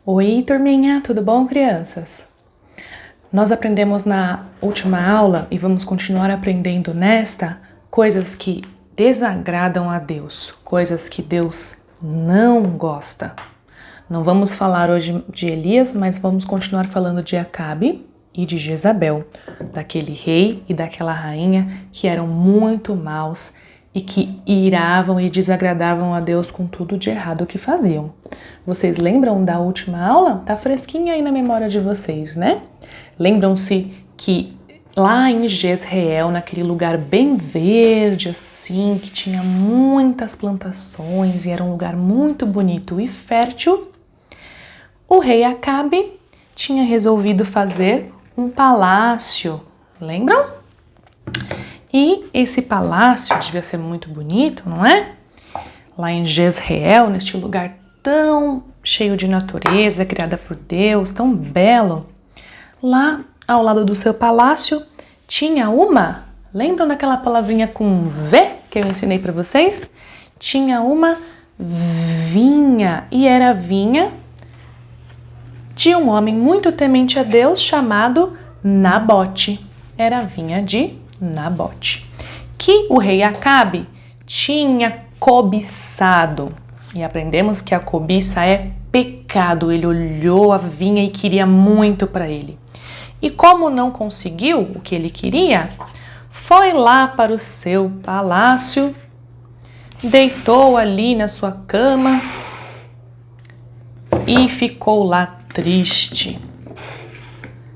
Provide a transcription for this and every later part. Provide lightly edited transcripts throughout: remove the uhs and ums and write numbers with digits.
Oi, turminha, tudo bom, crianças? Nós aprendemos na última aula e vamos continuar aprendendo nesta coisas que desagradam a Deus, coisas que Deus não gosta. Não vamos falar hoje de Elias, mas vamos continuar falando de Acabe e de Jezabel, daquele rei e daquela rainha que eram muito maus e que iravam e desagradavam a Deus com tudo de errado que faziam. Vocês lembram da última aula? Tá fresquinha aí na memória de vocês, né? Lembram-se que lá em Jezreel, naquele lugar bem verde assim, que tinha muitas plantações e era um lugar muito bonito e fértil, o rei Acabe tinha resolvido fazer um palácio, lembram? E esse palácio devia ser muito bonito, não é? Lá em Jezreel, neste lugar tão cheio de natureza, criada por Deus, tão belo. Lá, ao lado do seu palácio, tinha uma... Lembram daquela palavrinha com V que eu ensinei para vocês? Tinha uma vinha, e era a vinha de um homem muito temente a Deus chamado Nabote. Era a vinha de Nabote, que o rei Acabe tinha cobiçado. E aprendemos que a cobiça é pecado. Ele olhou a vinha e queria muito para ele. E como não conseguiu o que ele queria, foi lá para o seu palácio, deitou ali na sua cama e ficou lá triste,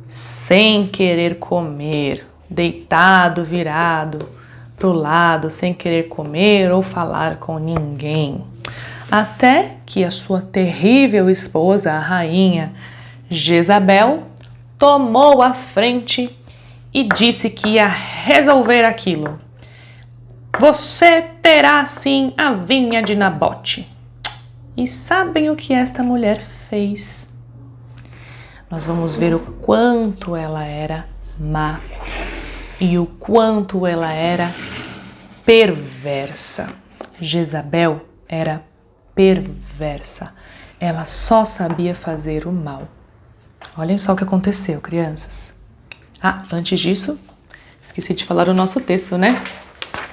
sem querer comer, deitado, virado pro lado, sem querer comer ou falar com ninguém. Até que a sua terrível esposa, a rainha Jezabel, tomou a frente e disse que ia resolver aquilo. Você terá sim a vinha de Nabote. E sabem o que esta mulher fez? Nós vamos ver o quanto ela era má e o quanto ela era perversa. Jezabel era perversa. Ela só sabia fazer o mal. Olhem só o que aconteceu, crianças. Antes disso, esqueci de falar o nosso texto, né?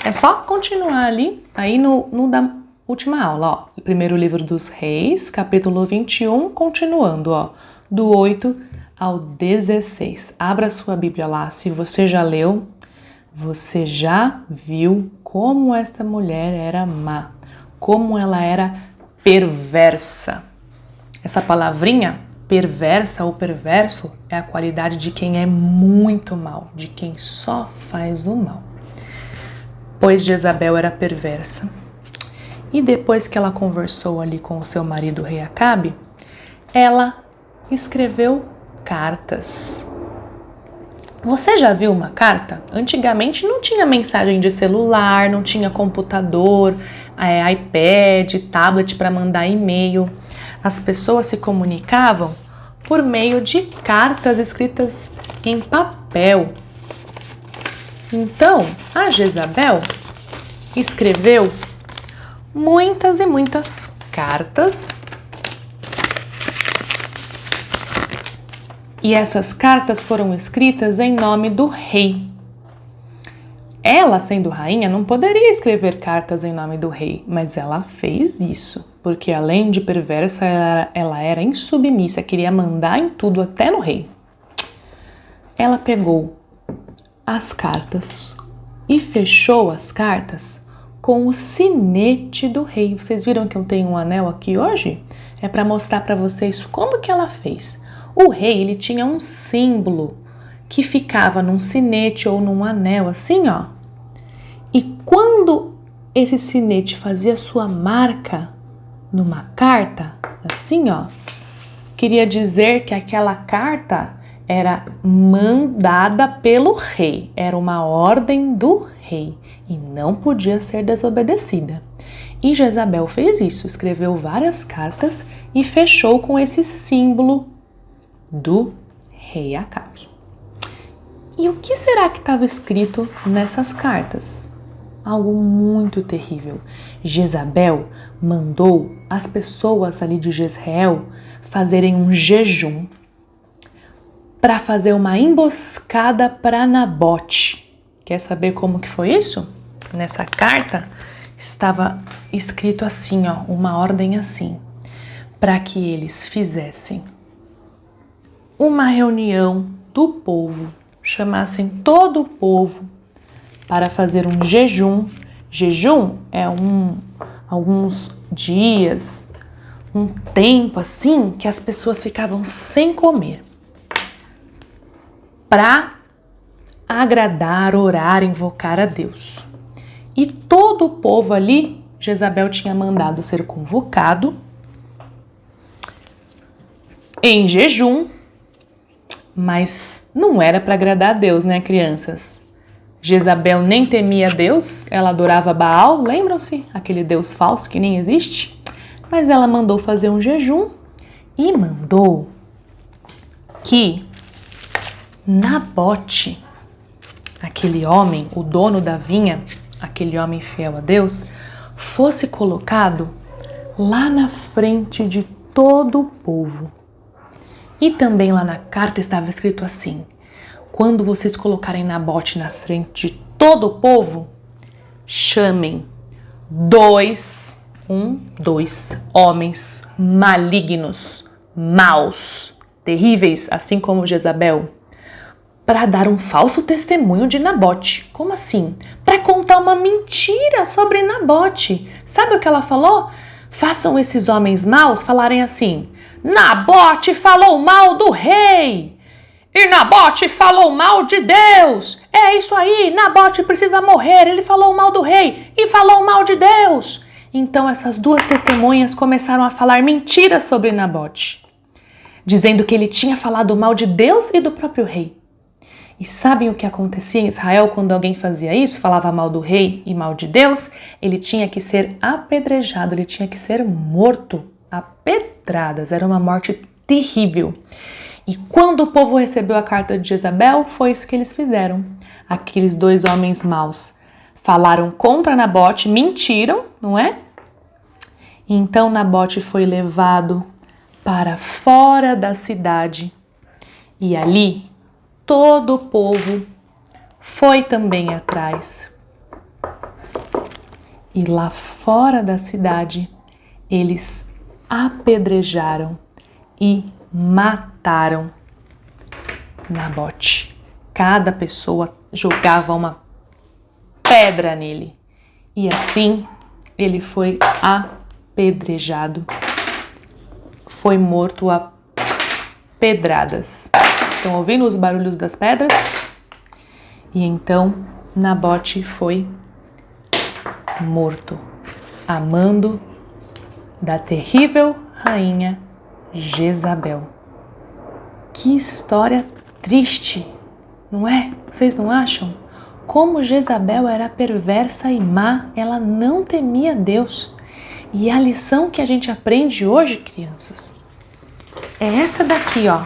É só continuar ali, aí no da última aula, ó. Primeiro livro dos Reis, capítulo 21, continuando, ó. Do 8 ao 16. Abra sua Bíblia lá. Se você já leu, você já viu como esta mulher era má, como ela era perversa. Essa palavrinha, perversa ou perverso, é a qualidade de quem é muito mal, de quem só faz o mal. Pois Jezabel era perversa. E depois que ela conversou ali com o seu marido, o rei Acabe, ela escreveu cartas. Você já viu uma carta? Antigamente não tinha mensagem de celular, não tinha computador, iPad, tablet para mandar e-mail. As pessoas se comunicavam por meio de cartas escritas em papel. Então, a Jezabel escreveu muitas e muitas cartas. E essas cartas foram escritas em nome do rei. Ela, sendo rainha, não poderia escrever cartas em nome do rei, mas ela fez isso, porque além de perversa, ela era insubmissa, queria mandar em tudo, até no rei. Ela pegou as cartas e fechou as cartas com o sinete do rei. Vocês viram que eu tenho um anel aqui hoje? É para mostrar para vocês como que ela fez. O rei, ele tinha um símbolo que ficava num sinete ou num anel, assim, ó. E quando esse sinete fazia sua marca numa carta, assim, ó, queria dizer que aquela carta era mandada pelo rei, era uma ordem do rei e não podia ser desobedecida. E Jezabel fez isso, escreveu várias cartas e fechou com esse símbolo do rei Acabe. E o que será que estava escrito nessas cartas? Algo muito terrível. Jezabel mandou as pessoas ali de Jezreel fazerem um jejum para fazer uma emboscada para Nabote. Quer saber como que foi isso? Nessa carta estava escrito assim, ó, uma ordem assim, para que eles fizessem uma reunião do povo, chamassem todo o povo para fazer um jejum. Jejum é alguns dias, um tempo assim que as pessoas ficavam sem comer, para agradar, orar, invocar a Deus. E todo o povo ali, Jezabel tinha mandado ser convocado em jejum, mas não era para agradar a Deus, né, crianças? Jezabel nem temia Deus, ela adorava Baal, lembram-se? Aquele Deus falso que nem existe. Mas ela mandou fazer um jejum e mandou que Nabote, aquele homem, o dono da vinha, aquele homem fiel a Deus, fosse colocado lá na frente de todo o povo. E também lá na carta estava escrito assim: quando vocês colocarem Nabote na frente de todo o povo, chamem dois homens malignos, maus, terríveis, assim como Jezabel, para dar um falso testemunho de Nabote. Como assim? Para contar uma mentira sobre Nabote. Sabe o que ela falou? Façam esses homens maus falarem assim: Nabote falou mal do rei! E Nabote falou mal de Deus! É isso aí, Nabote precisa morrer, ele falou mal do rei e falou mal de Deus! Então essas duas testemunhas começaram a falar mentiras sobre Nabote, dizendo que ele tinha falado mal de Deus e do próprio rei. E sabem o que acontecia em Israel quando alguém fazia isso, falava mal do rei e mal de Deus? Ele tinha que ser apedrejado, ele tinha que ser morto a pedradas, era uma morte terrível. E quando o povo recebeu a carta de Jezabel, foi isso que eles fizeram. Aqueles dois homens maus falaram contra Nabote, mentiram, não é? Então Nabote foi levado para fora da cidade e ali todo o povo foi também atrás. E lá fora da cidade eles apedrejaram e mataram Nabote. Cada pessoa jogava uma pedra nele e assim ele foi apedrejado, foi morto a pedradas. Estão ouvindo os barulhos das pedras? E então Nabote foi morto, a mando da terrível rainha Jezabel. Que história triste, não é? Vocês não acham? Como Jezabel era perversa e má, ela não temia Deus. E a lição que a gente aprende hoje, crianças, é essa daqui, ó.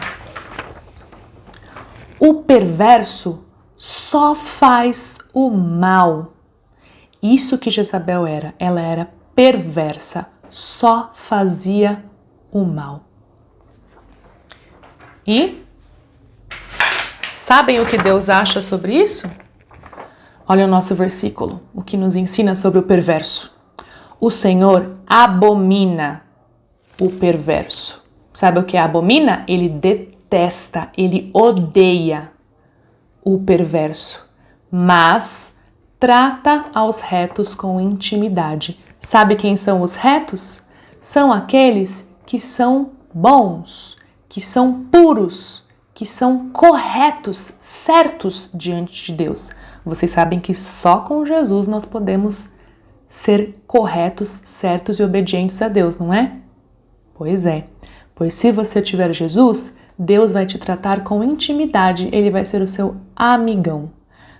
O perverso só faz o mal. Isso que Jezabel era, ela era perversa, só fazia o mal. E sabem o que Deus acha sobre isso? Olha o nosso versículo, o que nos ensina sobre o perverso. O Senhor abomina o perverso. Sabe o que abomina? Ele detesta, ele odeia o perverso, mas trata aos retos com intimidade. Sabe quem são os retos? São aqueles que são bons, que são puros, que são corretos, certos diante de Deus. Vocês sabem que só com Jesus nós podemos ser corretos, certos e obedientes a Deus, não é? Pois é. Pois se você tiver Jesus, Deus vai te tratar com intimidade, ele vai ser o seu amigão.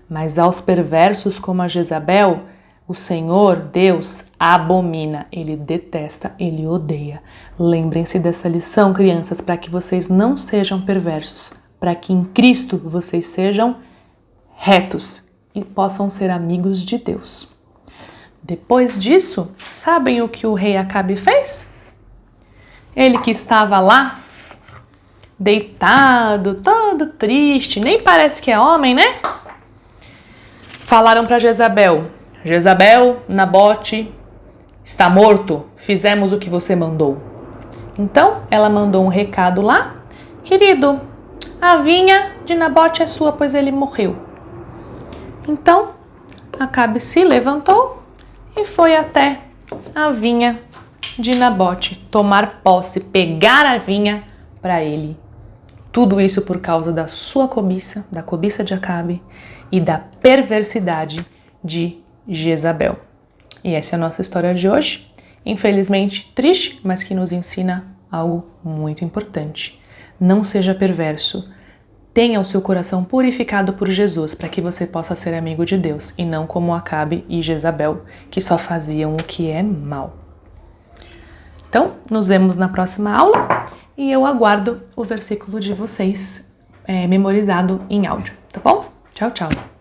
Mas aos perversos como a Jezabel, o Senhor, Deus, abomina, ele detesta, ele odeia. Lembrem-se dessa lição, crianças, para que vocês não sejam perversos, para que em Cristo vocês sejam retos e possam ser amigos de Deus. Depois disso, sabem o que o rei Acabe fez? Ele que estava lá, deitado, todo triste, nem parece que é homem, né? Falaram para Jezabel: Jezabel, Nabote está morto, fizemos o que você mandou. Então ela mandou um recado lá: querido, a vinha de Nabote é sua, pois ele morreu. Então Acabe se levantou e foi até a vinha de Nabote tomar posse, pegar a vinha para ele. Tudo isso por causa da sua cobiça, da cobiça de Acabe e da perversidade de Jezabel. E essa é a nossa história de hoje. Infelizmente triste, mas que nos ensina algo muito importante. Não seja perverso. Tenha o seu coração purificado por Jesus para que você possa ser amigo de Deus e não como Acabe e Jezabel, que só faziam o que é mal. Então, nos vemos na próxima aula e eu aguardo o versículo de vocês memorizado em áudio, tá bom? Tchau, tchau!